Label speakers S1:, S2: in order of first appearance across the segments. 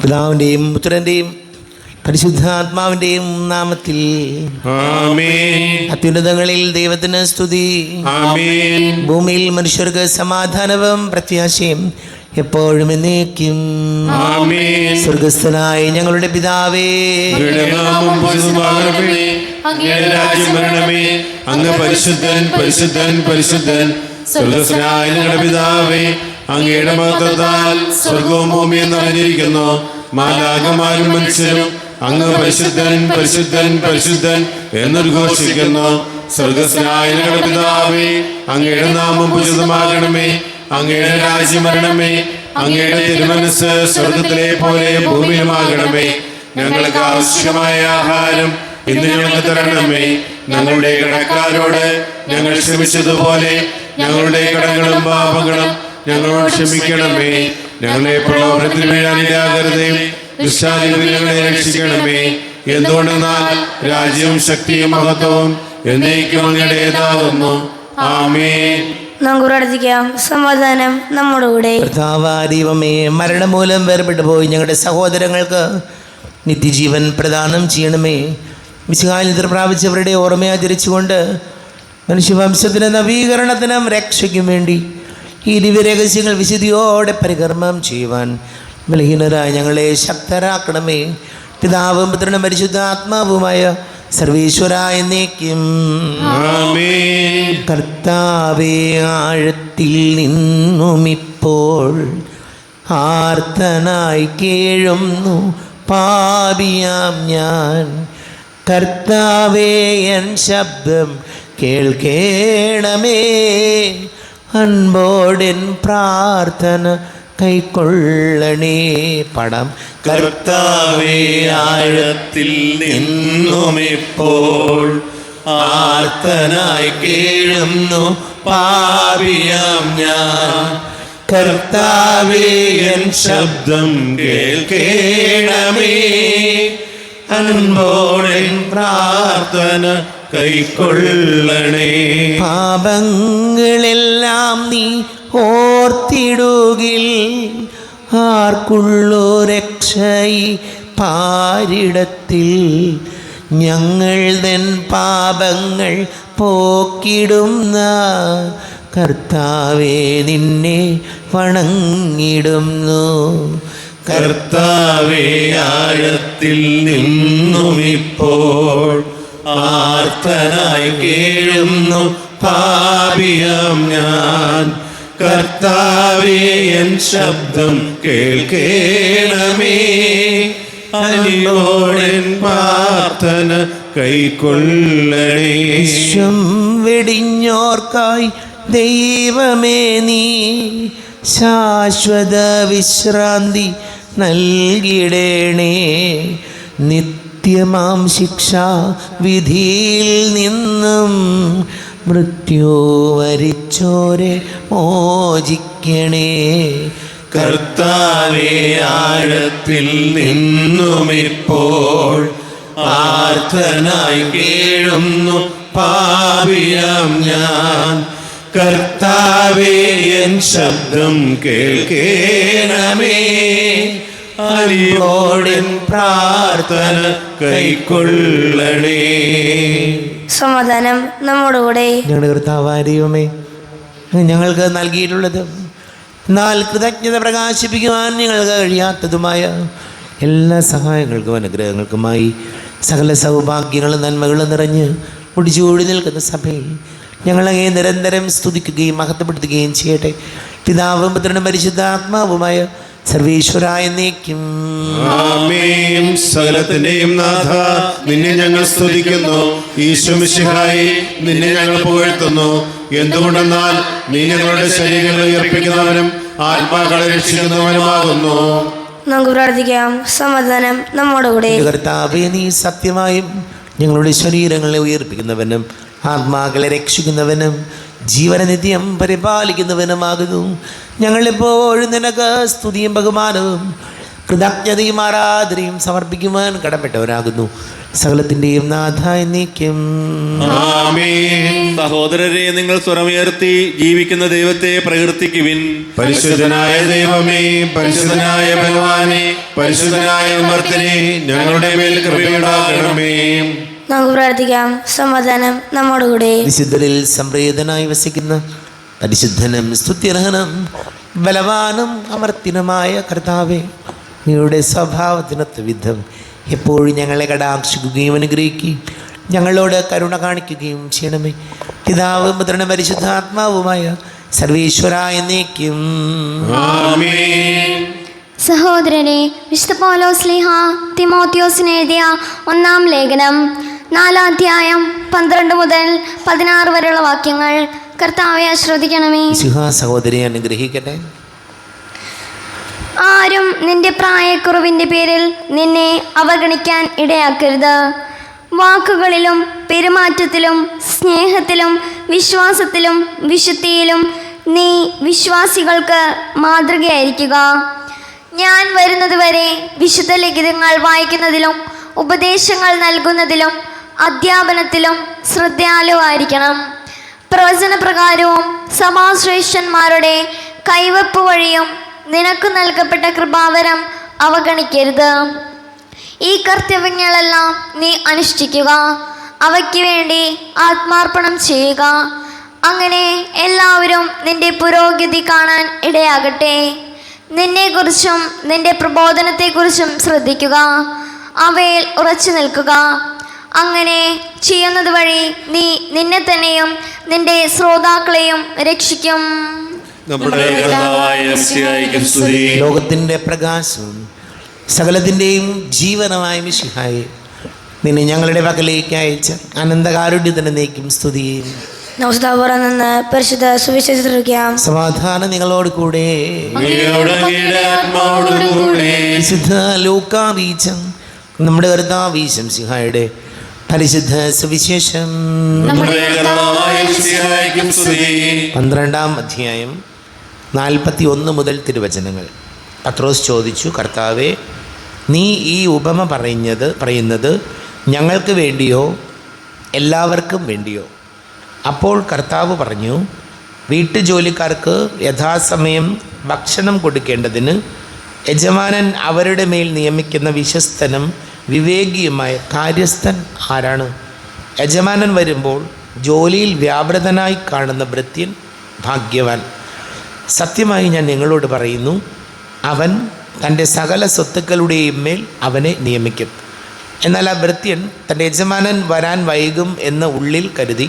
S1: പിതാവിൻ്റെയും പുത്രൻ്റെയും പരിശുദ്ധാത്മാവിൻ്റെയും നാമത്തിൽ
S2: ആമേൻ.
S1: അത്യുന്നതങ്ങളിൽ ദൈവത്തിന് സ്തുതി.
S2: ആമേൻ.
S1: ഭൂമിയിൽ മനുഷ്യർക്ക് സമാധാനവും പ്രത്യാശയും എപ്പോഴും എന്നേക്കും.
S2: ആമേൻ.
S1: സ്വർഗസ്ഥനായ ഞങ്ങളുടെ പിതാവേ,
S2: അങ്ങയുടെ നാമം പൂജിതമാകണമേ. അങ്ങയുടെ രാജ്യം വരണമേ. അങ്ങ് പരിശുദ്ധൻ പരിശുദ്ധൻ പരിശുദ്ധൻ. സ്വർഗസ്ഥനായ ഞങ്ങളുടെ പിതാവേ, അങ്ങയുടെ മഹത്വത്താൽ സ്വർഗവും ഭൂമിയും നിറഞ്ഞിരിക്കുന്നു. മാലാഖമാരും മനുഷ്യരും അങ്ങ് പരിശുദ്ധൻ പരിശുദ്ധൻ പരിശുദ്ധൻ എന്നുദ്ഘോഷിക്കുന്നു. സ്വർഗസ്ഥനായ ഞങ്ങളുടെ പിതാവേ, അങ്ങയുടെ നാമം പൂജിതമാകണമേ. അങ്ങയുടെ രാജ്യം വരണമേ. അങ്ങയുടെ തിരുമനസ്സ് സ്വർഗത്തിലെ പോലെ ഭൂമിയിലുമാകണമേ. ഞങ്ങൾക്ക് ആവശ്യമായ ആഹാരം ഇന്ന് ഞങ്ങൾക്ക് തരണമേ. ഞങ്ങളുടെ കടക്കാരോട് ഞങ്ങൾ ക്ഷമിച്ചതുപോലെ ഞങ്ങളുടെ കടങ്ങളും പാപങ്ങളും ഞങ്ങളോട് ക്ഷമിക്കണമേ. ഞങ്ങളെ പ്രലോഭനത്തിൽ വീഴാനിടയാകരുതേ. ദുഷ്ടാരൂപിയിൽ ഞങ്ങളെ രക്ഷിക്കണമേ. എന്തുകൊണ്ടെന്നാൽ രാജ്യവും ശക്തിയും മഹത്വവും എന്നേക്കും അങ്ങയുടേതാകുന്നു. ആമേൻ.
S3: നമുക്ക് പ്രാർത്ഥിക്കാം. സമാധാനം നമ്മുടെ കൂടെ.
S1: കർത്താവായ ദൈവമേ, മരണം മൂലം വേർപെട്ടു പോയി ഞങ്ങളുടെ സഹോദരങ്ങൾക്ക് നിത്യജീവൻ പ്രദാനം ചെയ്യണമേ. മിശിഹായിൽ നിദ്ര പ്രാപിച്ചവരുടെ ഓർമ്മയാചരിച്ചുകൊണ്ട് മനുഷ്യവംശത്തിന് നവീകരണത്തിനും രക്ഷയ്ക്കും വേണ്ടി ഈ ദിവ്യരഹസ്യങ്ങൾ വിശുദ്ധിയോടെ പരികർമ്മം ചെയ്യുവാൻ ബലഹീനരായ ഞങ്ങളെ ശക്തരാക്കണമേ. പിതാവും പുത്രനും പരിശുദ്ധാത്മാവുമായ സർവീശ്വരായ എന്നേക്കും.
S2: ആമേൻ.
S1: കർത്താവേ, ആഴത്തിൽ നിന്നുമിപ്പോൾ ആർത്തനായി കേഴുന്നു പാപിയാം ഞാൻ. കർത്താവേ, എൻ ശബ്ദം കേൾക്കേണമേ. അൻപോടൻ പ്രാർത്ഥന കൈക്കൊള്ളണേ. പടം.
S2: കർത്താവേ, ആഴത്തിൽ നിന്നുമിപ്പോൾ
S1: ആർത്തനായി കേഴുന്നു പാപിയാം ഞാൻ. കർത്താവേ, എൻ
S2: ശബ്ദം കേൾക്കേണമേ.
S1: അൻപോടൻ
S2: പ്രാർത്ഥന കൈക്കൊള്ളണേ.
S1: പാപങ്ങളെല്ലാം നീ ഓർത്തിടുകിൽ ആർക്കുള്ളൂ രക്ഷയി പാരിടത്തിൽ. ഞങ്ങൾ തൻ പാപങ്ങൾ പോക്കിടുന്ന കർത്താവേ, നിന്നെ വണങ്ങിടുന്നു.
S2: കർത്താവേ, ആഴത്തിൽ നിന്നുമിപ്പോൾ ആർത്തനായി കേഴുന്നു പാപിയാം ഞാൻ. കർത്താവേ, എൻ ശബ്ദം കേൾക്കേണമേ. അനിയോടൻ പ്രാർത്ഥന കൈക്കൊള്ളണേ.
S1: വിശ്വം വെടിഞ്ഞോർക്കായി ദൈവമേ, നീ ശാശ്വത വിശ്രാന്തി നൽകിടണേ. നിത്യമാം ശിക്ഷാ വിധിയിൽ നിന്നും മൃത്യു വരിച്ചോരെ മോചിക്കണേ.
S2: കർത്താവേ, ആഴത്തിൽ നിന്നുമിപ്പോൾ ആർത്തനായി കേഴുന്നു പാപിയാം ഞാൻ. കർത്താവേ, എൻ ശബ്ദം കേൾക്കേണമേ. അരിയോടൻ പ്രാർത്ഥന കൈക്കൊള്ളണേ.
S3: സമാധാനം നമ്മുടെ കൂടെ.
S1: ഞങ്ങളുടെ കർത്താവായ ദൈവമേ, അങ്ങ് ഞങ്ങൾക്ക് നൽകിയിട്ടുള്ളത് എന്നാൽ കൃതജ്ഞത പ്രകാശിപ്പിക്കുവാൻ ഞങ്ങൾക്ക് കഴിയാത്തതുമായ എല്ലാ സഹായങ്ങൾക്കും അനുഗ്രഹങ്ങൾക്കുമായി സകല സൗഭാഗ്യങ്ങളും നന്മകളും നിറഞ്ഞ് ഒടിച്ചുകൂടി നിൽക്കുന്ന സഭയിൽ ഞങ്ങളങ്ങേ നിരന്തരം സ്തുതിക്കുകയും മഹത്വപ്പെടുത്തുകയും ചെയ്യട്ടെ. പിതാവും പുത്രനും പരിശുദ്ധാത്മാവുമായ സർവീശ്വരായ എന്നേക്കും.
S2: ആമേൻ. സകലത്തിന്റെയും നാഥ, നിന്നെ ഞങ്ങൾ സ്തുതിക്കുന്നു. ഈശോ മിശിഹായേ, നിന്നെ ഞങ്ങൾ പുകഴ്ത്തുന്നു. എന്തുകൊണ്ടെന്നാൽ നീ ഞങ്ങളുടെ ശരീരങ്ങളെ ഉയർപ്പിക്കുന്നവനും ആത്മാക്കളെ രക്ഷിക്കുന്നവനുമാകുന്നു.
S3: നമുക്ക് പ്രാർത്ഥിക്കാം. സമാധാനം നമ്മുടെ കൂടെ.
S1: കർത്താവേ, നീ സത്യമായും ഞങ്ങളുടെ ശരീരങ്ങളെ ഉയർപ്പിക്കുന്നവനും ആത്മാക്കളെ രക്ഷിക്കുന്നവനും ജീവനനിത്യം പരിപാലിക്കുന്നവനുമാകുന്നു. ഞങ്ങളെപ്പോഴും നിനക്ക് സ്തുതിയും ബഹുമാനവും കൃതജ്ഞതയും ആരാധനയും സമർപ്പിക്കുവാൻ കടപ്പെട്ടവരാകുന്നു. സകലത്തിൻ്റെയും നാഥ എന്നേക്കും.
S2: ആമേൻ.
S4: സഹോദരരെ, നിങ്ങൾ സ്വരമുയർത്തി ജീവിക്കുന്ന ദൈവത്തെ പ്രകീർത്തിക്കുവിൻ.
S2: പരിശുദ്ധനായ ദൈവമേ, പരിശുദ്ധനായ ബലവാനെ, പരിശുദ്ധനായ അമർത്തനെ, ഞങ്ങളുടെ മേൽ കൃപയുണ്ടാകണമേ.
S3: നമുക്ക് പ്രാർത്ഥിക്കാം. സമാധാനം നമ്മോടുകൂടെ.
S1: വിശുദ്ധരിൽ സംപ്രീതനായി വസിക്കുന്ന പരിശുദ്ധനും സ്തുത്യർഹനും ബലവാനും അമർത്തിനുമായ കർത്താവേ, നീയുടെ സ്വഭാവത്തിനൊത്ത വിധം എപ്പോഴും ഞങ്ങളെ കടാക്ഷിക്കുകയും അനുഗ്രഹിക്കുകയും ഞങ്ങളോട് കരുണ കാണിക്കുകയും ചെയ്യണമേ. പിതാവും പുത്രനും പരിശുദ്ധാത്മാവുമായ സർവീശ്വരായ എന്നേക്കും.
S2: ആമേൻ.
S5: സഹോദരനെ, വിശുദ്ധ പൗലോസ് ശ്ലീഹ തിമോത്തിയോസിന് എഴുതിയ 1-ാം ലേഖനം 4-ാം അധ്യായം 12 മുതൽ 16 വരെയുള്ള വാക്യങ്ങൾ കർത്താവെ ശ്രദ്ധിക്കണമേ.
S1: സഹോദരിയെ അനുഗ്രഹിക്കട്ടെ.
S5: ആരും നിന്റെ പ്രായക്കുറവിൻ്റെ പേരിൽ നിന്നെ അവഗണിക്കാൻ ഇടയാക്കരുത്. വാക്കുകളിലും പെരുമാറ്റത്തിലും സ്നേഹത്തിലും വിശ്വാസത്തിലും വിശുദ്ധിയിലും നീ വിശ്വാസികൾക്ക് മാതൃകയായിരിക്കുക. ഞാൻ വരുന്നതുവരെ വിശുദ്ധ ലിഖിതങ്ങൾ വായിക്കുന്നതിലും ഉപദേശങ്ങൾ നൽകുന്നതിലും അധ്യാപനത്തിലും ശ്രദ്ധാലുവായിരിക്കണം. പ്രവചനപ്രകാരവും സഭാശ്രേഷ്ഠന്മാരുടെ കൈവപ്പ് വഴിയും നിനക്ക് നൽകപ്പെട്ട കൃപാവരം അവഗണിക്കരുത്. ഈ കർത്തവ്യങ്ങളെല്ലാം നീ അനുഷ്ഠിക്കുക. അവയ്ക്ക് വേണ്ടി ആത്മാർപ്പണം ചെയ്യുക. അങ്ങനെ എല്ലാവരും നിന്റെ പുരോഗതി കാണാൻ ഇടയാകട്ടെ. നിന്നെക്കുറിച്ചും നിന്റെ പ്രബോധനത്തെക്കുറിച്ചും ശ്രദ്ധിക്കുക. അവയിൽ ഉറച്ചു നിൽക്കുക. അങ്ങനെ ചെയ്യുന്നത് വഴി നീ നിന്നെ തന്നെയും നിന്റെ ശ്രോതാക്കളെയും രക്ഷിക്കും.
S4: നമ്മുടെ കർത്താവായ മിശിഹായ്ക്ക് സ്തുതി.
S1: ലോകത്തിൻ്റെ പ്രകാശവും സകലത്തിൻ്റെയും ജീവനമായ മിശിഹായെ, നിന്നെ ഞങ്ങളുടെ പക്കലേക്ക് അയച്ച അനന്തകാരുണ്യത്തിന് നീക്കും സ്തുതിയും.
S3: നമസ്താപുറം നിന്ന് പരിശുദ്ധ സുവിശേഷിക്കാം.
S1: സമാധാനം നിങ്ങളോട് കൂടെ.
S4: അങ്ങയുടെ ആത്മാവോടുകൂടെ.
S1: വിശുദ്ധ ലൂക്കാ വീചം നമ്മുടെ കർത്താവീശം സിഹായുടെ പരിശുദ്ധ സുവിശേഷം.
S4: നമ്മുടെ കർത്താവായ മിശിഹായ്ക്ക് സ്തുതി.
S1: 12-ാം അധ്യായം 41 മുതൽ തിരുവചനങ്ങൾ. പത്രോസ് ചോദിച്ചു, കർത്താവേ, നീ ഈ ഉപമ പറയുന്നത് ഞങ്ങൾക്ക് വേണ്ടിയോ എല്ലാവർക്കും വേണ്ടിയോ? അപ്പോൾ കർത്താവ് പറഞ്ഞു, വീട്ടുജോലിക്കാർക്ക് യഥാസമയം ഭക്ഷണം കൊടുക്കേണ്ടതിന് യജമാനൻ അവരുടെ മേൽ നിയമിക്കുന്ന വിശ്വസ്തനും വിവേകിയുമായ കാര്യസ്ഥൻ ആരാണ്? യജമാനൻ വരുമ്പോൾ ജോലിയിൽ വ്യാപൃതനായി കാണുന്ന ഭൃത്യൻ ഭാഗ്യവാൻ. സത്യമായി ഞാൻ നിങ്ങളോട് പറയുന്നു, അവൻ തൻ്റെ സകല സ്വത്തുക്കളുടെയും മേൽ അവനെ നിയമിക്കും. എന്നാൽ ആ ഭൃത്യൻ തൻ്റെ യജമാനൻ വരാൻ വൈകും എന്ന് ഉള്ളിൽ കരുതി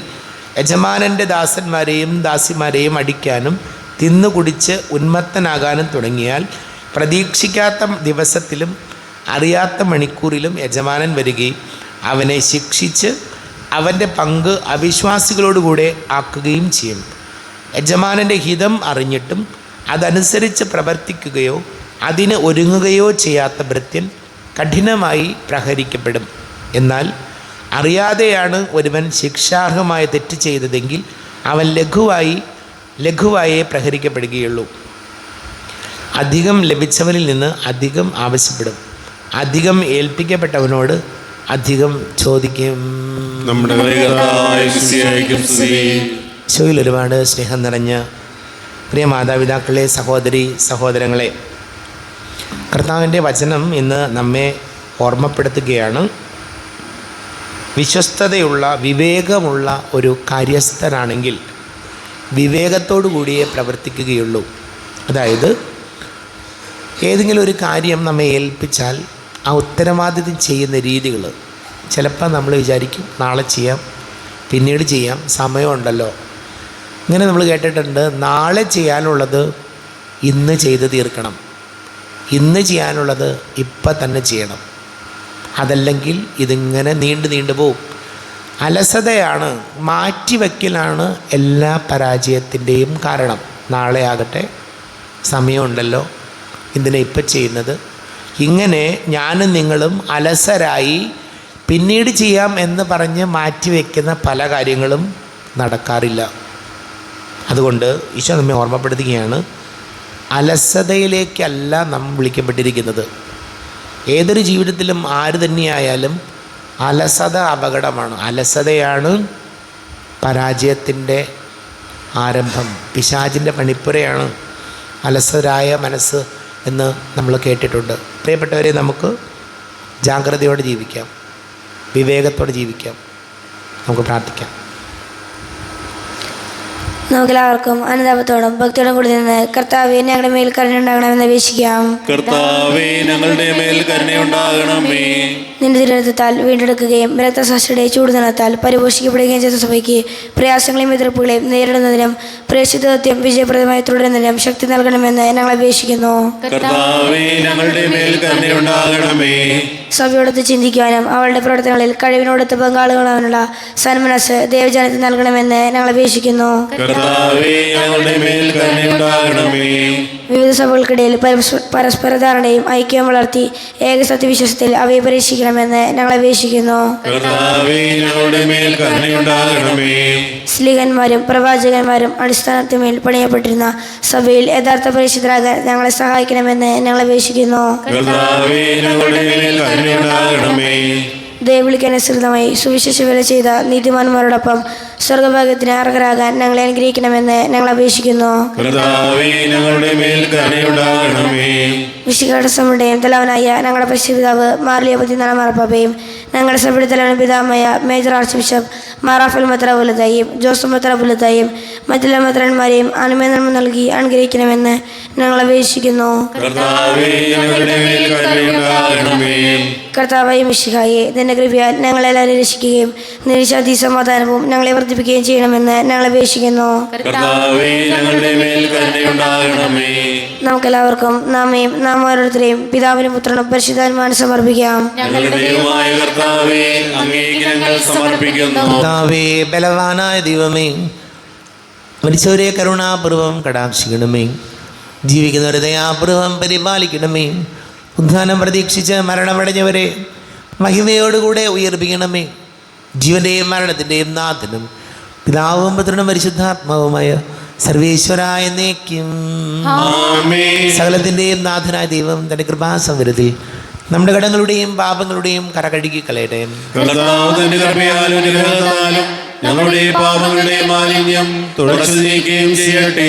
S1: യജമാനൻ്റെ ദാസന്മാരെയും ദാസിമാരെയും അടിക്കാനും തിന്നുകുടിച്ച് ഉന്മത്തനാകാനും തുടങ്ങിയാൽ പ്രതീക്ഷിക്കാത്ത ദിവസത്തിലും അറിയാത്ത മണിക്കൂറിലും യജമാനൻ വരികയും അവനെ ശിക്ഷിച്ച് അവൻ്റെ പങ്ക് അവിശ്വാസികളോടുകൂടെ ആക്കുകയും ചെയ്യും. യജമാനൻ്റെ ഹിതം അറിഞ്ഞിട്ടും അതനുസരിച്ച് പ്രവർത്തിക്കുകയോ അതിന് ഒരുങ്ങുകയോ ചെയ്യാത്ത ഭൃത്യൻ കഠിനമായി പ്രഹരിക്കപ്പെടും. എന്നാൽ അറിയാതെയാണ് ഒരുവൻ ശിക്ഷാർഹമായ തെറ്റ് ചെയ്തതെങ്കിൽ അവൻ ലഘുവായേ പ്രഹരിക്കപ്പെടുകയുള്ളൂ. അധികം ലഭിച്ചവനിൽ നിന്ന് അധികം ആവശ്യപ്പെടും. അധികം ഏൽപ്പിക്കപ്പെട്ടവനോട് അധികം ചോദിക്കും.
S4: നമ്മുടെ കർത്താവായ മിശിഹായ്ക്ക് സ്തുതി.
S1: ഈശോയിൽ ഒരുപാട് സ്നേഹം നിറഞ്ഞ പ്രിയ മാതാപിതാക്കളെ, സഹോദരങ്ങളെ, കർത്താവിൻ്റെ വചനം ഇന്ന് നമ്മെ ഓർമ്മപ്പെടുത്തുകയാണ്. വിശ്വസ്തതയുള്ള വിവേകമുള്ള ഒരു കാര്യസ്ഥനാണെങ്കിൽ വിവേകത്തോടു കൂടിയേ പ്രവർത്തിക്കുകയുള്ളൂ. അതായത് ഏതെങ്കിലും ഒരു കാര്യം നമ്മെ ഏൽപ്പിച്ചാൽ ആ ഉത്തരവാദിത്വം ചെയ്യുന്ന രീതികൾ ചിലപ്പോൾ നമ്മൾ വിചാരിക്കും നാളെ ചെയ്യാം, പിന്നീട് ചെയ്യാം, സമയമുണ്ടല്ലോ. ഇങ്ങനെ നമ്മൾ കേട്ടിട്ടുണ്ട്. നാളെ ചെയ്യാനുള്ളത് ഇന്ന് ചെയ്ത് തീർക്കണം, ഇന്ന് ചെയ്യാനുള്ളത് ഇപ്പം തന്നെ ചെയ്യണം. അതല്ലെങ്കിൽ ഇതിങ്ങനെ നീണ്ടു പോകും. അലസതയാണ്, മാറ്റിവെക്കലാണ് എല്ലാ പരാജയത്തിൻ്റെയും കാരണം. നാളെ ആകട്ടെ, സമയമുണ്ടല്ലോ, എന്തിനാ ഇപ്പം ചെയ്യുന്നത്? ഇങ്ങനെ ഞാനും നിങ്ങളും അലസരായി പിന്നീട് ചെയ്യാം എന്ന് പറഞ്ഞ് മാറ്റിവെക്കുന്ന പല കാര്യങ്ങളും നടക്കാറില്ല. അതുകൊണ്ട് ഈശോ നമ്മെ ഓർമ്മപ്പെടുത്തുകയാണ്, അലസതയിലേക്കല്ല നാം വിളിക്കപ്പെട്ടിരിക്കുന്നത്. ഏതൊരു ജീവിതത്തിലും ആര് തന്നെയായാലും അലസത അപകടമാണ്. അലസതയാണ് പരാജയത്തിൻ്റെ ആരംഭം. പിശാചിൻ്റെ പണിപ്പുരയാണ് അലസരായ മനസ്സ് എന്ന് നമ്മൾ കേട്ടിട്ടുണ്ട്. പ്രിയപ്പെട്ടവരെ, നമുക്ക് ജാഗ്രതയോടെ ജീവിക്കാം, വിവേകത്തോടെ ജീവിക്കാം. നമുക്ക് പ്രാർത്ഥിക്കാം.
S3: നമുക്കെല്ലാവർക്കും അനുതാപത്തോടും ഭക്തിയോടും കൂടി നിന്ന് കർത്താവേ ഞങ്ങളുടെ മേൽ കരുണയുണ്ടാകണമെന്ന് അപേക്ഷിക്കാം.
S4: കർത്താവേ ഞങ്ങളുടെ മേൽ കരുണയുണ്ടാകണമേ.
S3: നിന്റെ തിരുരക്തത്താൽ വീണ്ടെടുക്കുകയും രക്തസാക്ഷിയുടെ ചൂടുനിണത്താൽ പരിപോഷിക്കപ്പെടുകയും ചെയ്ത സഭയ്ക്ക് പ്രയാസങ്ങളെയും എതിർപ്പുകളെയും നേരിടുന്നതിനും പ്രേക്ഷിതത്വം വിജയപ്രദമായി തുടരുന്നതിനും ശക്തി നൽകണമെന്ന് ഞങ്ങൾ അപേക്ഷിക്കുന്നു.
S4: കർത്താവേ ഞങ്ങളുടെ മേൽ കരുണയുണ്ടാകണമേ.
S3: സഭയോടൊത്ത് ചിന്തിക്കുവാനും അവളുടെ പ്രവർത്തനങ്ങളിൽ കഴിവിനോടൊത്ത് പങ്കാളികളാവാനുള്ള സന്മനസ് ദൈവജനത്തിന് നൽകണമെന്ന് ഞങ്ങൾ അപേക്ഷിക്കുന്നു.
S4: കർത്താവേ ഞങ്ങളുടെ മേൽ കരുണയുണ്ടാകണമേ.
S3: വിവിധ സഭകൾക്കിടയിൽ പരസ്പര ധാരണയും ഐക്യവും വളർത്തി ഏകസത്യവിശ്വാസത്തിൽ അവയെ പരീക്ഷിക്കണമെന്ന് ഞങ്ങൾ അപേക്ഷിക്കുന്നു.
S4: കർത്താവേ ഞങ്ങളുടെ മേൽ കരുണയുണ്ടാകണമേ.
S3: സ്ലീഹന്മാരും പ്രവാചകന്മാരും അടിസ്ഥാനത്തിന്മേൽ പണിയപ്പെട്ടിരുന്ന സഭയിൽ യഥാർത്ഥ പരിശുദ്ധരാകാൻ ഞങ്ങളെ സഹായിക്കണമെന്ന് ഞങ്ങൾ അപേക്ഷിക്കുന്നു.
S4: കർത്താവേ ഞങ്ങളുടെ മേൽ കരുണയുണ്ടാകണമേ.
S3: ദൈവവിളിക്കനുസൃതമായി സുവിശേഷ വേല ചെയ്ത നീതിമാന്മാരോടൊപ്പം സ്വർഗഭാഗ്യത്തിന് അർഹരാകാൻ ഞങ്ങളെ അനുഗ്രഹിക്കണമെന്ന് ഞങ്ങൾ അപേക്ഷിക്കുന്നു.
S4: കർത്താവേ ഞങ്ങളുടെ മേൽ കരുണയുണ്ടാകണമേ.
S3: വിശുദ്ധ സഭയുടെയും തലവനായ ഞങ്ങളുടെ പരിശുദ്ധാവ് മാർലിയ 14 മാർപ്പാപ്പയും ഞങ്ങളുടെ സഭയുടെ തലവൻ പിതാവായ മേജർ ആർച്ച് ബിഷപ്പ് മാറാഫൽ മെത്രാപൊലീത്തയും ജോസഫ് മെത്രാപൊലീത്തയും മറ്റുള്ള മെത്രാന്മാരെയും അനുമതി നൽകി അനുഗ്രഹിക്കണമെന്ന് ഞങ്ങൾ അപേക്ഷിക്കുന്നു.
S4: കർത്താവേ ഞങ്ങളുടെ മേൽ കരുണയുണ്ടാകണമേ.
S3: കർത്താവായ മിശിഹായെ നിന്റെ കൃപയാൽ ഞങ്ങളെല്ലാവരും രക്ഷിക്കുകയും നിന്റെ ശാന്തി സമാധാനവും ഞങ്ങളെ വർദ്ധിപ്പിക്കുകയും ചെയ്യണമെന്ന് ഞങ്ങൾ അപേക്ഷിക്കുന്നു.
S4: കർത്താവേ ഞങ്ങളുടെ മേൽ കരുണയുണ്ടാകണമേ.
S3: നമുക്കെല്ലാവർക്കും നാം ഓരോരുത്തരെയും പിതാവിനും പുത്രനും പരിശുദ്ധാത്മാവിനും സമർപ്പിക്കാം.
S4: ഞങ്ങളുടെ ദൈവമായ കർത്താവേ അങ്ങേക്ക് ഞങ്ങൾ സമർപ്പിക്കുന്നു.
S1: കർത്താവേ, ബലവാനായ ദൈവമേ, മരിച്ചവരെ കരുണാപൂർവം കടാക്ഷിക്കണമേ. ജീവിക്കുന്നവരെ ദയാപൂർവം പരിപാലിക്കണമേ. ഉദ്ധാനം പ്രതീക്ഷിച്ച് മരണമടഞ്ഞവരെ മഹിമയോടുകൂടെ ഉയർപ്പിക്കണമേ. ജീവന്റെയും മരണത്തിൻ്റെയും നാഥനും പിതാവും പുത്രനും പരിശുദ്ധാത്മാവുമായ സർവേശ്വരായ എന്നേക്കും സകലത്തിൻ്റെയും നാഥനായ ദൈവം തൻ്റെ കൃപാസമൃദ്ധി നമ്മുടെ കടങ്ങളുടെയും പാപങ്ങളുടെയും കരകഴുകി കളയട്ടെ.
S4: കർത്താവ് തന്റെ കൃപയാലും അനുഗ്രഹത്താലും ഞങ്ങളുടെ പാപങ്ങളുടെ മാലിന്യം തുടച്ചു നീക്കുകയും ചെയ്യട്ടെ.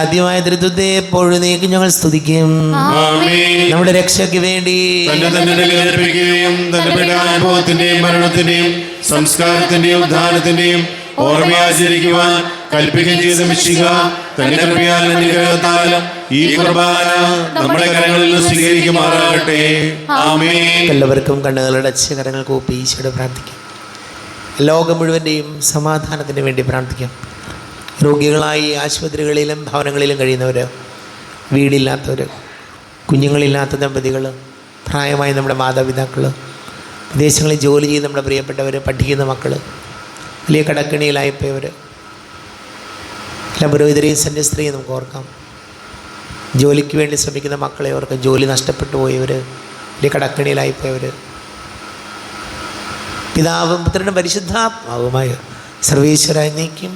S1: ആദ്യമായ ത്രിത്വത്തെ എപ്പോഴും നീക്കി ഞങ്ങൾ സ്തുതിക്കും. നമ്മുടെ രക്ഷയ്ക്ക് വേണ്ടി
S4: തന്നെ ഏൽപ്പിക്കുകയും തന്റെ പീഡാനുഭവത്തിന്റെയും മരണത്തിന്റെയും സംസ്കാരത്തിന്റെയും ഉദ്ധാനത്തിന്റെയും ഓർമ്മയാചരിക്കുവാൻ കൽപ്പിക്കുകയും ചെയ്ത മിശിഹ തന്റെ കൃപയാലും അനുഗ്രഹത്താലും ഈ കുർബാന നമ്മുടെ കരങ്ങളിൽ സ്വീകരിക്കുമാറാകട്ടെ. ആമേൻ.
S1: എല്ലാവർക്കും കണ്ണുകളടച്ച് കരങ്ങൾ കൂപ്പി ഈശോയോട് പ്രാർത്ഥിക്കാം. ലോകം മുഴുവൻ്റെയും സമാധാനത്തിന് വേണ്ടി പ്രാർത്ഥിക്കാം. രോഗികളായി ആശുപത്രികളിലും ഭവനങ്ങളിലും കഴിയുന്നവർ, വീടില്ലാത്തവർ, കുഞ്ഞുങ്ങളില്ലാത്ത ദമ്പതികൾ, പ്രായമായ നമ്മുടെ മാതാപിതാക്കൾ, വിദേശങ്ങളിൽ ജോലി ചെയ്ത് നമ്മുടെ പ്രിയപ്പെട്ടവർ, പഠിക്കുന്ന മക്കൾ, വലിയ കടക്കിണിയിലായിപ്പോയവർ, എല്ലാ പുരോഹിതരെയും സന്യസ്ത്രീയും നമുക്ക് ഓർക്കാം. ജോലിക്ക് വേണ്ടി ശ്രമിക്കുന്ന മക്കളെ ഓർക്കാം. ജോലി നഷ്ടപ്പെട്ടു പോയവർ, വലിയ കടക്കിണിയിലായിപ്പോയവർ, പിതാവും പുത്രനും പരിശുദ്ധാത്മാവുമായ സർവേശ്വരായ എന്നേക്കും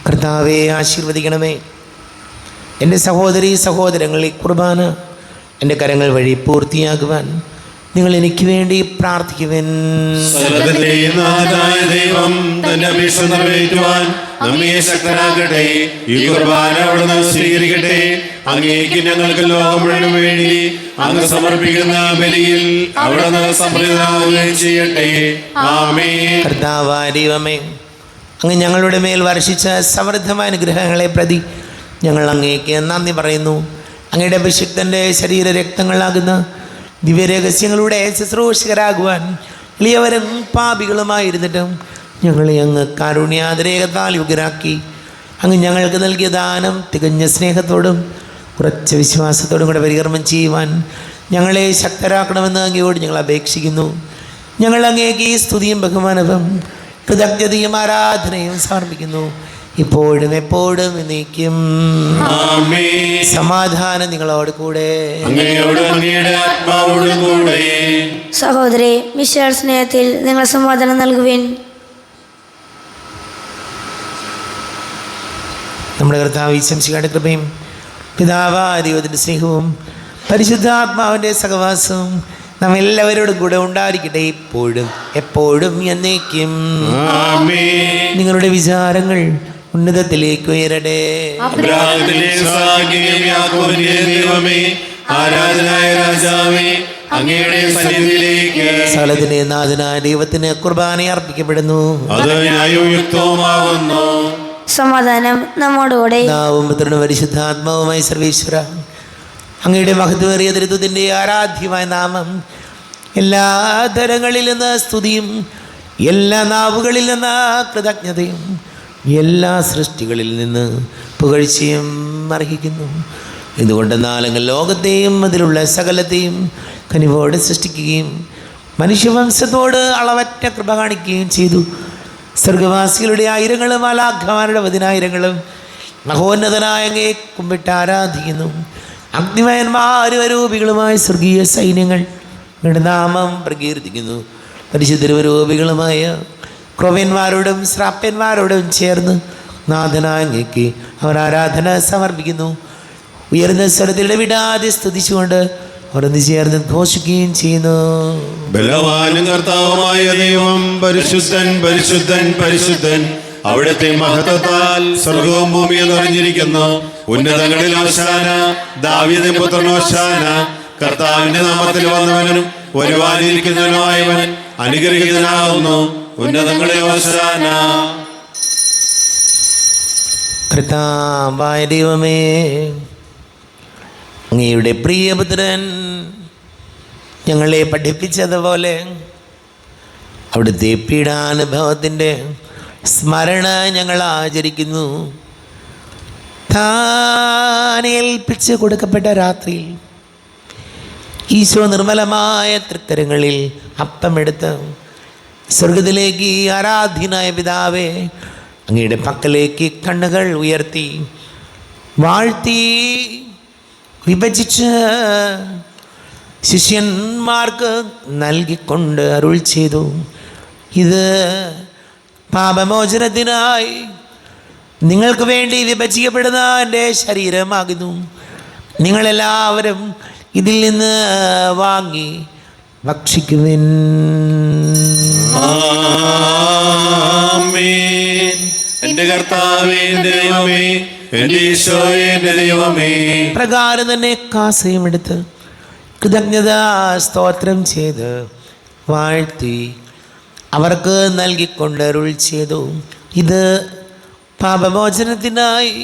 S1: കർത്താവെ ആശീർവദിക്കണമേ. എൻ്റെ സഹോദരീ സഹോദരങ്ങൾ, ഈ കുർബാന എൻ്റെ കരങ്ങൾ വഴി പൂർത്തിയാകുവാൻ നിങ്ങൾ എനിക്ക് വേണ്ടി പ്രാർത്ഥിക്കുവാൻ.
S4: ദൈവം തന്റെ അപേക്ഷ നിറവേറ്റുവാൻ നമ്മെ ശക്തരാക്കട്ടെ. ഈ കുർബാന അവിടുന്ന് സ്വീകരിക്കട്ടെ. അങ്ങേക്ക് ഞങ്ങൾക്ക് ലോകം മുഴുവനും വേണ്ടി അങ്ങ് സമർപ്പിക്കുന്ന ബലിയിൽ അവിടുന്ന് സംപ്രീതനാവുകയും ചെയ്യട്ടെ. ആമേൻ.
S1: കർത്താവായ ദൈവമേ, അങ്ങ് ഞങ്ങളുടെ മേൽ വർഷിച്ച സമൃദ്ധമായ അനുഗ്രഹങ്ങളെ പ്രതി ഞങ്ങൾ അങ്ങേക്ക് നന്ദി പറയുന്നു. അങ്ങയുടെ അഭിഷിക്തൻ്റെ ശരീരരക്തങ്ങളാകുന്ന ദിവ്യരഹസ്യങ്ങളുടെ ശുശ്രൂഷകരാകുവാൻ എളിയവരും പാപികളുമായിരുന്നിട്ടും ഞങ്ങളെ അങ്ങ് കാരുണ്യാതിരേകത്താൽ യുഗരാക്കി. അങ്ങ് ഞങ്ങൾക്ക് നൽകിയ ദാനം തികഞ്ഞ സ്നേഹത്തോടും ഉറച്ച വിശ്വാസത്തോടും കൂടെ പരികർമ്മം ചെയ്യുവാൻ ഞങ്ങളെ ശക്തരാക്കണമെന്ന് അങ്ങയോട് ഞങ്ങൾ അപേക്ഷിക്കുന്നു. ഞങ്ങൾ അങ്ങേക്ക് ഈ സ്തുതിയും ബഹുമാനവും കൃതജ്ഞതയും ആരാധനയും സമർപ്പിക്കുന്നു, ഇപ്പോഴും എപ്പോഴും എന്നേക്കും. സമാധാനം നിങ്ങളോട് കൂടെ.
S3: സഹോദരി, മിശിഹായുടെ സ്നേഹത്തിൽ നിങ്ങൾ സമാധാനം നൽകുവിൻ.
S1: നമ്മുടെ കർത്താവ് ഈശോയുടെ കൃപയും പിതാവായ ദൈവത്തിൻ്റെ സ്നേഹവും പരിശുദ്ധാത്മാവിൻ്റെ സഹവാസവും നാം എല്ലാവരോടും കൂടെ ഉണ്ടായിരിക്കട്ടെ, ഇപ്പോഴും എപ്പോഴും എന്നേക്കും.
S2: ആമേൻ.
S1: നിങ്ങളുടെ വിചാരങ്ങൾ ഉന്നതത്തിലേക്ക് ഉയരട്ടെ.
S2: അബ്രാഹത്തിലെ ഇസ്ഹാക്കിന്റെയും യാക്കോബിന്റെയും ദൈവമേ, ആരാധനായ രാജാവേ, അങ്ങയുടെ സന്നിധിയിലേക്ക്
S1: സകലത്തിന്റെ നാഥനായ ദൈവത്തിന് കുർബാന അർപ്പിക്കപ്പെടുന്നു.
S2: അത് ന്യായവും യുക്തവുമാകുന്നു.
S3: സമാധാനം നമ്മോടുകൂടെ.
S1: നാവും പുത്രനും പരിശുദ്ധാത്മാവുമായി സർവേശ്വര, അങ്ങയുടെ മഹത്വമേറിയ ദരിദ്രത്തിൻ്റെ ആരാധ്യമായ നാമം എല്ലാ തരങ്ങളിൽ നിന്ന് സ്തുതിയും എല്ലാ നാവുകളിൽ നിന്ന് കൃതജ്ഞതയും എല്ലാ സൃഷ്ടികളിൽ നിന്ന് പുകഴ്ചയും അർഹിക്കുന്നു. എന്തുകൊണ്ടെന്നാൽ അങ്ങ് ലോകത്തെയും അതിലുള്ള സകലത്തെയും കനിവോടെ സൃഷ്ടിക്കുകയും മനുഷ്യവംശത്തോട് അളവറ്റ കൃപ കാണിക്കുകയും ചെയ്തു. സ്വർഗവാസികളുടെ ആയിരങ്ങളും മാലാഖമാരുടെ 10,000ങ്ങളും മഹോന്നതനായ അങ്ങയെ കുമ്പിട്ട് ആരാധിക്കുന്നു. അഗ്നിമയന്മാരും അരൂപികളുമായ സ്വർഗീയ സൈന്യങ്ങൾ അങ്ങയുടെ നാമം പ്രകീർത്തിക്കുന്നു. പരിശുദ്ധരൂപികളുമായ ക്രോവ്യന്മാരോടും ശ്രാപ്യന്മാരോടും ചേർന്ന് നാഥനായ അങ്ങയ്ക്ക് അവർ ആരാധന സമർപ്പിക്കുന്നു. ഉയർന്ന സ്വരത്തിൽ വിടാതെ സ്തുതിച്ചുകൊണ്ട് അവർ ചേർന്ന് ഘോഷിക്കുകയും ചെയ്യുന്നു.
S2: ബലവാനും കർത്താവുമായ ദൈവം പരിശുദ്ധൻ പരിശുദ്ധൻ പരിശുദ്ധൻ. അവിടുത്തെ മഹത്വത്താൽ സ്വർഗവും ഭൂമിയും നിറഞ്ഞിരിക്കുന്നു. ഉന്നതങ്ങളിൽ ഓശാന, ദാവീദിൻ പുത്രൻ ഓശാന. കർത്താവിന്റെ നാമത്തിൽ വന്നവനും വരുവാനിരിക്കുന്നവനുമായവൻ അനുഗ്രഹീതനാകുന്നു. ഉന്നതങ്ങളിൽ ഓശാന.
S1: കർത്താവായ ദൈവമേ, അങ്ങയുടെ പ്രിയപുത്രൻ ഞങ്ങളെ പഠിപ്പിച്ചതുപോലെ അവിടുത്തെ പീഡാനുഭവത്തിൻ്റെ സ്മരണ ഞങ്ങൾ ആചരിക്കുന്നു. താൻ ഏൽപ്പിച്ച് കൊടുക്കപ്പെട്ട രാത്രിയിൽ ഈശോ നിർമ്മലമായ തൃക്കരങ്ങളിൽ അപ്പമെടുത്ത് സ്വർഗത്തിലേക്ക് ആരാധ്യനായ പിതാവേ, അങ്ങയുടെ പക്കലേക്ക് കണ്ണുകൾ ഉയർത്തി വാഴ്ത്തി വിഭജിച്ച് ശിഷ്യന്മാർക്ക് നൽകിക്കൊണ്ട് അരുൾ ചെയ്തു, ഇത് പാപമോചനത്തിനായി നിങ്ങൾക്ക് വേണ്ടി വിഭജിക്കപ്പെടുന്ന എൻ്റെ ശരീരമാകുന്നു. നിങ്ങളെല്ലാവരും ഇതിൽ നിന്ന് വാങ്ങി ഭക്ഷിക്കുവിൻ.
S2: ആമേൻ. എന്റെ കർത്താവേ, എന്റെ ദൈവമേ, എന്റെ ഈശോയേ, എന്റെ ദൈവമേ.
S1: പ്രകാരം തന്നെ കാസയും എടുത്ത് കൃതജ്ഞത സ്തോത്രം ചെയ്ത് വാഴ്ത്തി അവർക്ക് നൽകിക്കൊണ്ട് അരുൾ ചെയ്തു, ഇത് പാപമോചനത്തിനായി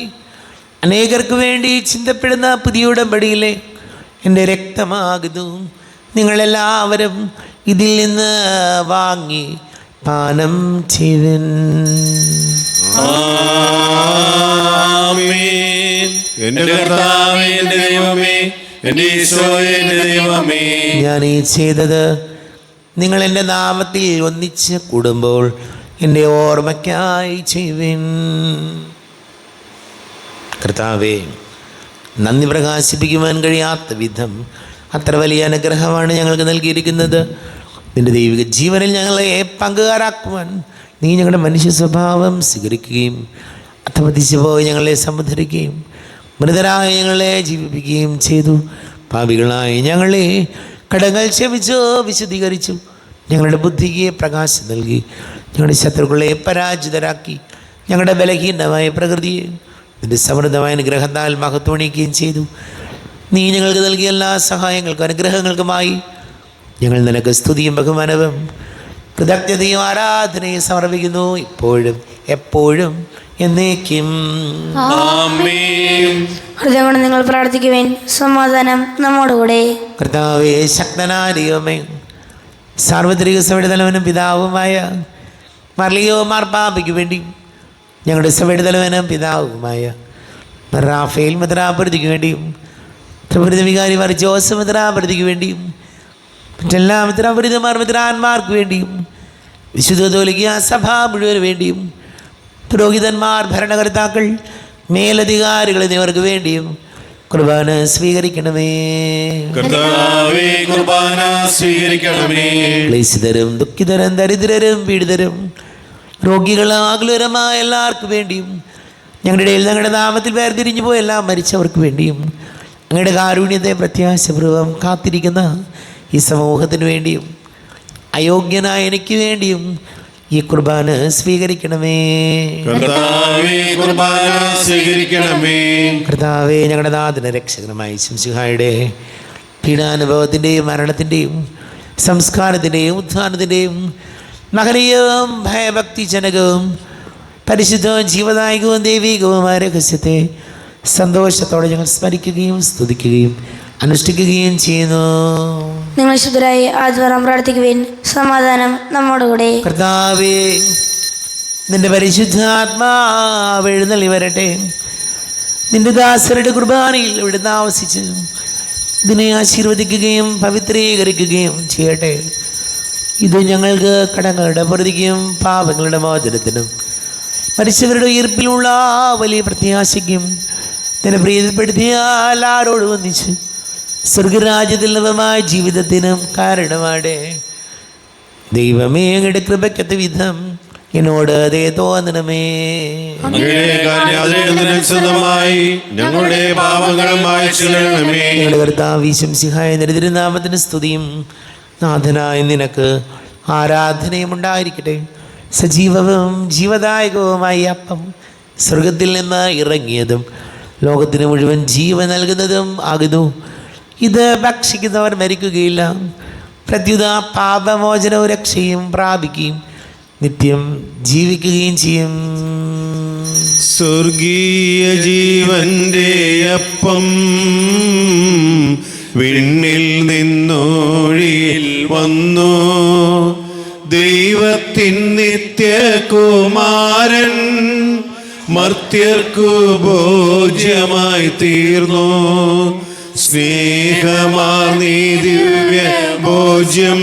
S1: അനേകർക്ക് വേണ്ടി ചിന്തപ്പെടുന്ന പുതിയ ഉടമ്പടിയിലെ എൻ്റെ രക്തമാകുന്നു. നിങ്ങളെല്ലാവരും ഇതിൽ നിന്ന് വാങ്ങി പാനം ചെയ്വൻ.
S2: ആമേൻ. എന്റെ കർത്താവേ, എന്റെ ദൈവമേ, എന്റെ ഈശോയേ, എന്റെ ദൈവമേ.
S1: ഞാൻ ഈ ചെയ്തത് നിങ്ങൾ എൻ്റെ നാമത്തിൽ ഒന്നിച്ച് കൂടുമ്പോൾ എൻ്റെ ഓർമ്മയ്ക്കായി ചെയ്യുവിൻ. കർത്താവേ, നന്ദി പ്രകാശിപ്പിക്കുവാൻ കഴിയാത്ത വിധം അത്ര വലിയ അനുഗ്രഹമാണ് ഞങ്ങൾക്ക് നൽകിയിരിക്കുന്നത്. നിൻ്റെ ദൈവിക ജീവനിൽ ഞങ്ങളെ പങ്കുകാരാക്കുവാൻ നീ ഞങ്ങളുടെ മനുഷ്യ സ്വഭാവം സ്വീകരിക്കുകയും അധപതിച്ചു പോയി ഞങ്ങളെ സമുദ്ധരിക്കുകയും മൃതരായ ഞങ്ങളെ ജീവിപ്പിക്കുകയും ചെയ്തു. പാപികളായി ഞങ്ങളെ കടങ്ങൾ ക്ഷമിച്ചു വിശുദ്ധീകരിച്ചു. ഞങ്ങളുടെ ബുദ്ധിക്ക് പ്രകാശം നൽകി ഞങ്ങളുടെ ശത്രുക്കളെ പരാജിതരാക്കി. ഞങ്ങളുടെ ബലഹീനമായ പ്രകൃതിയെ നിൻ്റെ സമൃദ്ധമായ അനുഗ്രഹത്താൽ മഹത്വണിക്കുകയും ചെയ്തു. നീ ഞങ്ങൾക്ക് നൽകിയ എല്ലാ സഹായങ്ങൾക്കും അനുഗ്രഹങ്ങൾക്കുമായി ഞങ്ങൾ നിനക്ക് സ്തുതിയും ബഹുമാനവും കൃതജ്ഞതയും ആരാധനയും സമർപ്പിക്കുന്നു, ഇപ്പോഴും എപ്പോഴും എന്നേക്കും.
S2: ആമേൻ.
S3: ഹൃദയം കൊണ്ട് നിങ്ങൾ പ്രാർത്ഥിക്കുവേൻ. സമാധാനം നമ്മോടുകൂടെ.
S1: കർത്താവേ, ശക്തനായ ദൈവമേ, സാർവത്രിക സഭയുടെ തലവനും പിതാവുമായ മർലിയോ മാർപ്പാപ്പയ്ക്ക് വേണ്ടി ഞങ്ങളുടെ സഭയുടെ തലവനും പിതാവുമായ റാഫേൽ മെത്രാപ്പൊലീത്തയ്ക്ക് വേണ്ടിയും വികാരി മാർ ജോസഫ് മെത്രാപ്പൊലീത്തയ്ക്ക് വേണ്ടിയും മറ്റെല്ലാ മെത്രാപ്പൊലീത്തമാർ മെത്രാന്മാർക്ക് വേണ്ടിയും വിശുദ്ധ കത്തോലിക്ക സഭ മുഴുവന് വേണ്ടിയും പുരോഹിതന്മാർ, ഭരണകർത്താക്കൾ, മേലധികാരികൾ എന്നിവർക്ക് വേണ്ടിയും കുർബാന സ്വീകരിക്കണമേ.
S2: കർത്താവേ, കുർബാന സ്വീകരിക്കണമേ.
S1: ക്ലേശിതരും ദുഃഖിതരും ദരിദ്രരും പീഡിതരും രോഗികളും ആകുലരുമായ എല്ലാവർക്കും വേണ്ടിയും ഞങ്ങളുടെ ഇടയിൽ ഞങ്ങളുടെ നാമത്തിൽ വേർതിരിഞ്ഞു പോയ എല്ലാം മരിച്ചവർക്ക് വേണ്ടിയും അങ്ങയുടെ കാരുണ്യത്തെ പ്രത്യാശപൂർവ്വം കാത്തിരിക്കുന്ന ഈ സമൂഹത്തിന് വേണ്ടിയും അയോഗ്യനായ എനിക്ക് വേണ്ടിയും ഈ കുർബാന സ്വീകരിക്കണമേ.
S2: കർത്താവേ, കുർബാന സ്വീകരിക്കണമേ.
S1: കർത്താവേ, ഞങ്ങളുടെ നാഥന രക്ഷകനുമായ ശംസിഹായുടെ പീഡാനുഭവത്തിൻ്റെയും മരണത്തിൻ്റെയും സംസ്കാരത്തിൻ്റെയും ഉത്ഥാനത്തിൻ്റെയും മഹനീയവും ഭയഭക്തിജനകവും പരിശുദ്ധവും ജീവദായകവും ദൈവികവുമായ രഹസ്യത്തെ സന്തോഷത്തോടെ ഞങ്ങൾ സ്മരിക്കുകയും സ്തുതിക്കുകയും അനുഷ്ഠിക്കുകയും ചെയ്യുന്നു.
S3: നിങ്ങൾ ശുദ്ധരായി ആദ്യം പ്രാർത്ഥിക്കുവിൻ. സമാധാനം നമ്മോടുകൂടെ.
S1: കർത്താവേ, നിന്റെ പരിശുദ്ധാത്മാവ് എഴുന്നള്ളി വരട്ടെ. നിന്റെ ദാസരുടെ കുർബാനയിൽ ഇവിടുന്ന് ആവസിച്ച് ഇതിനെ ആശീർവദിക്കുകയും പവിത്രീകരിക്കുകയും ചെയ്യട്ടെ. ഇത് ഞങ്ങൾക്ക് കടങ്ങളുടെ പൊറുതിക്കും പാപങ്ങളുടെ മോചനത്തിനും മരിച്ചവരുടെ ഉയർപ്പിലുള്ള വലിയ പ്രത്യാശയ്ക്കും നിന്നെ പ്രീതിപ്പെടുത്തിയ എല്ലാവരോടും ഒന്നിച്ച് സ്വർഗരാജ്യത്തിൽ നവമായ ജീവിതത്തിനും കാരണമാടെ. ദൈവമേ, അങ്ങയുടെ കൃപയ്ക്കത്ത വിധം എന്നോട് അതേ തോന്നണമേ.
S2: ഞങ്ങളുടെ പാപങ്ങളും മായ്ച്ചുകളയണമേ.
S1: ഞങ്ങളുടെ കർത്താവ് ശംസിഹായ തിരുനാമത്തിന് സ്തുതിയും നാഥനായ നിനക്ക് ആരാധനയും ഉണ്ടായിരിക്കട്ടെ. സജീവവും ജീവദായകവുമായ അപ്പം സ്വർഗത്തിൽ നിന്ന് ഇറങ്ങിയതും ലോകത്തിന് മുഴുവൻ ജീവൻ നൽകുന്നതും ആകുന്നു. ഇത് ഭക്ഷിക്കുന്നവർ മരിക്കുകയില്ല, പ്രത്യുത പാപമോചനവും രക്ഷയും പ്രാപിക്കുകയും നിത്യം ജീവിക്കുകയും ചെയ്യും.
S2: സ്വർഗീയ ജീവന്റെ അപ്പം വിണ്ണിൽ നിന്നൊഴിയിൽ വന്നു. ദൈവത്തിൻ നിത്യകുമാരൻ മർത്യർക്കു ഭോജ്യമായി തീർന്നു. സ്നേഹമാർന്നീ ദിവ്യ ഭോജ്യം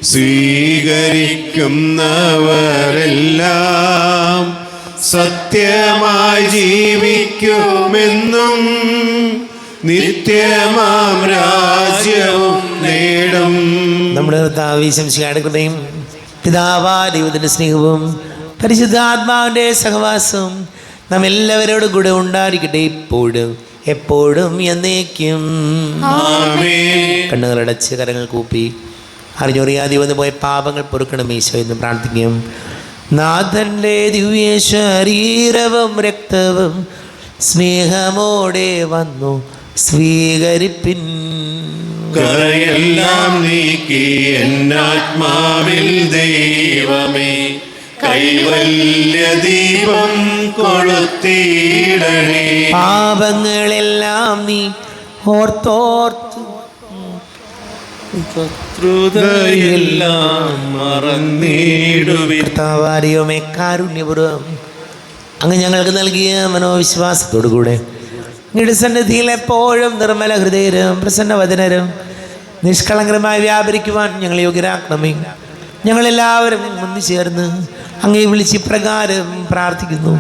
S2: സ്വീകരിക്കുന്നവരെല്ലാം സത്യമായി ജീവിക്കുമെന്നും നിത്യമാം രാജ്യവും നേടും.
S1: നമ്മുടെ കർത്താവ് ശംസിഹായുടെ കൃപയും പിതാവായ ദൈവത്തിൻ്റെ സ്നേഹവും പരിശുദ്ധാത്മാവിൻ്റെ സഹവാസവും നാം എല്ലാവരോടും കൂടെ ഉണ്ടായിരിക്കട്ടെ, ഇപ്പോഴും എപ്പോഴും എന്നേക്കും. കണ്ണുകളടച്ച് കരങ്ങൾ കൂപ്പി അറിഞ്ഞൊറിയാതെ വന്നു പോയ പാപങ്ങൾ പൊറുക്കണം ഈശോ എന്ന് പ്രാർത്ഥിക്കും. നാഥൻ്റെ ദിവ്യ ശരീരവും രക്തവും സ്നേഹമോടെ വന്നു സ്വീകരിപ്പിൻ.
S2: കരയെല്ലാം നീക്കി എന്നാത്മാവിൽ ദൈവമേ കൈവല്യ ദീപം കൊളുത്തിയിടണേ.
S1: പാപങ്ങളെല്ലാം നീ ഓർത്തോർത്ത്
S2: ശത്രുതയെല്ലാം മറന്നിടുവിൻ.
S1: കർത്താവാരിയോമേ, കാരുണ്യപൂർവ്വം അങ്ങ് ഞങ്ങൾക്ക് നൽകിയ മനോവിശ്വാസത്തോടുകൂടെ അങ്ങയുടെ സന്നിധിയിൽ എപ്പോഴും നിർമ്മല ഹൃദയരും പ്രസന്നവദനരും നിഷ്കളങ്കരമായി വ്യാപരിക്കുവാൻ ഞങ്ങളെ യോഗ്യരാക്കണമേ. ഞങ്ങളെല്ലാവരും ഒന്നു ചേർന്ന് അങ്ങേ വിളിച്ച് പ്രകാരം പ്രാർത്ഥിക്കുന്നു.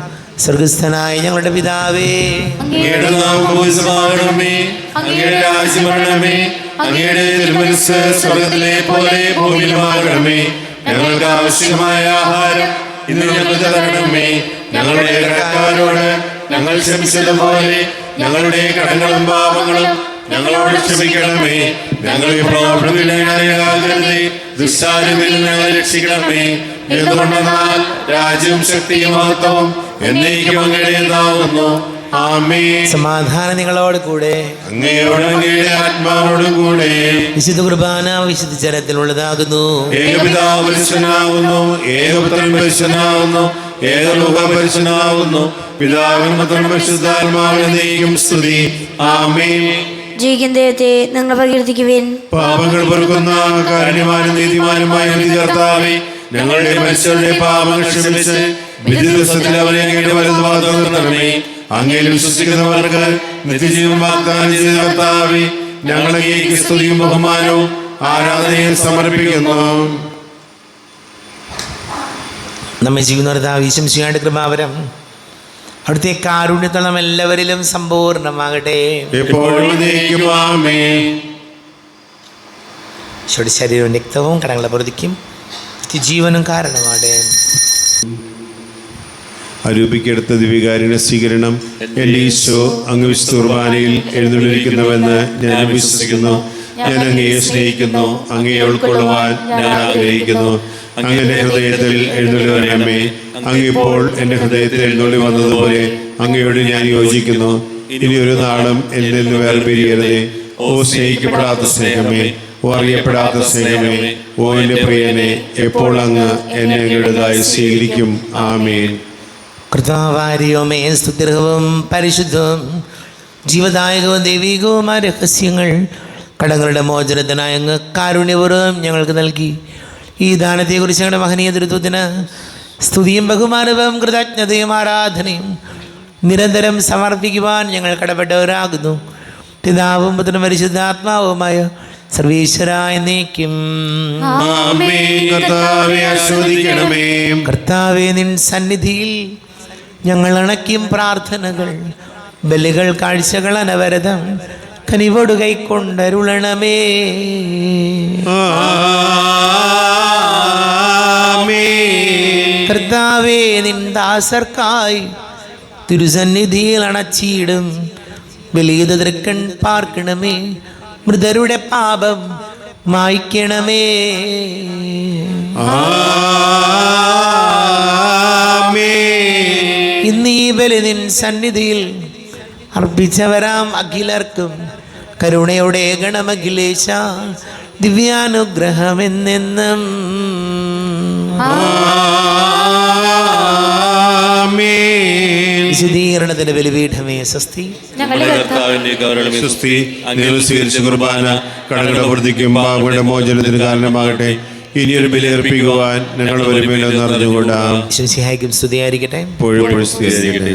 S1: സ്വർഗസ്ഥനായ ഞങ്ങളുടെ പിതാവേ,
S2: അങ്ങയുടെ നാമം പൂജിതമാകണമേ. അങ്ങയുടെ രാജ്യം വരണമേ. അങ്ങയുടെ തിരുമനസ്സ് സ്വർഗ്ഗത്തിലെ പോലെ ഭൂമിയിലുമാകണമേ. ഞങ്ങൾക്ക് ആവശ്യമായ ആഹാരം ഇന്ന് ഞങ്ങൾക്ക് തരണമേ. ഞങ്ങളുടെ കടക്കാരോട് ഞങ്ങൾ ക്ഷമിച്ചതുപോലെ ഞങ്ങളുടെ കടങ്ങളും പാപങ്ങളും ഞങ്ങളോട് ക്ഷമിക്കണമേ. ഞങ്ങളെ പ്രലോഭനത്തിലാകരുതേ, ദുഷ്ടാരൂപിയിൽ ഞങ്ങളെ രക്ഷിക്കണമേ. എന്തുകൊണ്ടെന്നാൽ രാജ്യവും ശക്തിയും മഹത്വവും എന്നേക്കും അങ്ങയുടേതാകുന്നു. ആമേൻ.
S1: സമാധാനം നിങ്ങളോട് കൂടെ.
S2: അങ്ങയോടും അങ്ങയുടെ ആത്മാവോടും കൂടെ.
S1: വിശുദ്ധ കുർബാന വിശുദ്ധ ജലത്തിലുള്ളതാകുന്നു.
S2: ഏകപിതാവ് പരിശുദ്ധനാകുന്നു, ഏകപുത്രൻ പരിശുദ്ധനാകുന്നു, ഏകരൂഹ പരിശുദ്ധനാകുന്നു. പിതാവിനും പുത്രനും പരിശുദ്ധാത്മാവിനും എന്നേക്കും സ്തുതി. ആമേൻ.
S3: ജീവിക്കുന്ന ദൈവത്തെ നിങ്ങൾ പ്രകീർത്തിക്കുവിൻ.
S2: പാപങ്ങൾ പൊറുക്കുന്ന കാരുണ്യവാനും നീതിമാനുമായ കർത്താവേ, ഞങ്ങളുടെ മനുഷ്യരുടെ പാപങ്ങൾ ക്ഷമിച്ച് വിധി ദിവസത്തിൽ അവരെ അങ്ങയുടെ വലതുഭാഗത്ത് നിർത്തണമേ. അങ്ങയിൽ വിശ്വസിക്കുന്നവർക്ക് നിത്യജീവൻ വാഗ്ദാനം ചെയ്ത കർത്താവേ, ഞങ്ങൾ അങ്ങേക്ക് സ്തുതിയും ബഹുമാനവും ആരാധനയും സമർപ്പിക്കുന്നു.
S1: നമ്മെ ജീവിക്കുന്ന ഈശംശിഹായുടെ കൃപാവരം അവിടുത്തെ കാരുണ്യത്തിൽ നാം എല്ലാവരിലും സമ്പൂർണ്ണമാകട്ടെ.
S2: എപ്പോഴും എന്നേക്കും ആമേൻ.
S1: ഈശോയുടെ ശരീരവും രക്തവും കടങ്ങളെ പൊറുതിക്കും ജീവനും കാരണമാകട്ടെ.
S2: അരൂപിക്കെടുത്ത ദിവ്യകാരുണ്യ സ്വീകരണം എൻ്റെ ഈശോ അങ്ങ് വിശുദ്ധ കുർബാനയിൽ എഴുന്നള്ളിരിക്കുന്നുവെന്ന് ഞാൻ വിശ്വസിക്കുന്നു. ഞാൻ അങ്ങയെ സ്നേഹിക്കുന്നു, അങ്ങയെ ഉൾക്കൊള്ളുവാൻ ഞാൻ ആഗ്രഹിക്കുന്നു. അങ്ങയുടെ ഹൃദയത്തിൽ എഴുന്നള്ളി വരണമേ. അങ്ങിപ്പോൾ എൻ്റെ ഹൃദയത്തിൽ എഴുന്നള്ളി വന്നതുപോലെ അങ്ങയോട് ഞാൻ യോജിക്കുന്നു. ഇനി ഒരു നാളും എന്നിൽ നിന്ന് വേർപിരിയരുതേ. ഓ സ്നേഹിക്കപ്പെടാത്ത സ്നേഹമേ, ഓ അറിയപ്പെടാത്ത സ്നേഹമേ, ഓ എൻ്റെ പ്രിയനെ, എപ്പോൾ അങ്ങ് എന്നെ അങ്ങയുടേതായി സ്വീകരിക്കും. ആമേൻ.
S1: കർത്താവാരിയോമേ, സ്തുത്യർഹവും പരിശുദ്ധവും ജീവദായകവും ദൈവികവുമായ രഹസ്യങ്ങൾ കടങ്ങളുടെ മോചനത്തിനായി അങ്ങ് കാരുണ്യപൂർവ്വം ഞങ്ങൾക്ക് നൽകി. ഈ ദാനത്തെക്കുറിച്ച് ഞങ്ങളുടെ മഹനീയ തൃത്വത്തിന് സ്തുതിയും ബഹുമാനവും കൃതജ്ഞതയും ആരാധനയും നിരന്തരം സമർപ്പിക്കുവാൻ ഞങ്ങൾ കടപ്പെട്ടവരാകുന്നു. പിതാവും പുത്രനും പരിശുദ്ധാത്മാവുമായ സർവീശ്വരായ എന്നേക്കും. കർത്താവേ, നിൻ സന്നിധിയിൽ ഞങ്ങൾ അണയ്ക്കും പ്രാർത്ഥനകൾ, ബലികൾ, കാഴ്ചകൾ അനവരതം കനിവോട് കൈക്കൊണ്ടരുളണമേ. കർത്താവേ, നിൻ ദാസർക്കായി തിരുസന്നിധിയിൽ അണച്ചിടും ബലിയിത തൃക്കൺ പാർക്കണമേ. മൃതരുടെ പാപം മായ്ക്കണമേ. ഇന്ന് ഈ ബലി നിൻ സന്നിധിയിൽ അർപ്പിച്ചവരാം അഖിലർക്കും കരുണയോടെ ഗണമഖിലേശ ദിവ്യാനുഗ്രഹമെന്നെന്നും. വിശുദ്ധീകരണത്തിന്റെ ബലിപീഠമേ സ്വസ്തി.
S2: സ്വസ്തി. നിങ്ങൾ സ്വീകരിച്ച കുർബാന കടങ്ങളുടെ വൃദ്ധിക്കും പാപങ്ങളുടെ മോചനത്തിന് കാരണമാകട്ടെ. ഇനിയൊരു ബലി അർപ്പിക്കുവാൻ ഞങ്ങൾ വരുമല്ലോ എന്നറിഞ്ഞുകൂടാം.
S1: വിശ്വസിഹായിക്കും സ്തുതിയായിരിക്കട്ടെ.
S2: എപ്പോഴും സ്തുതിയായിരിക്കട്ടെ.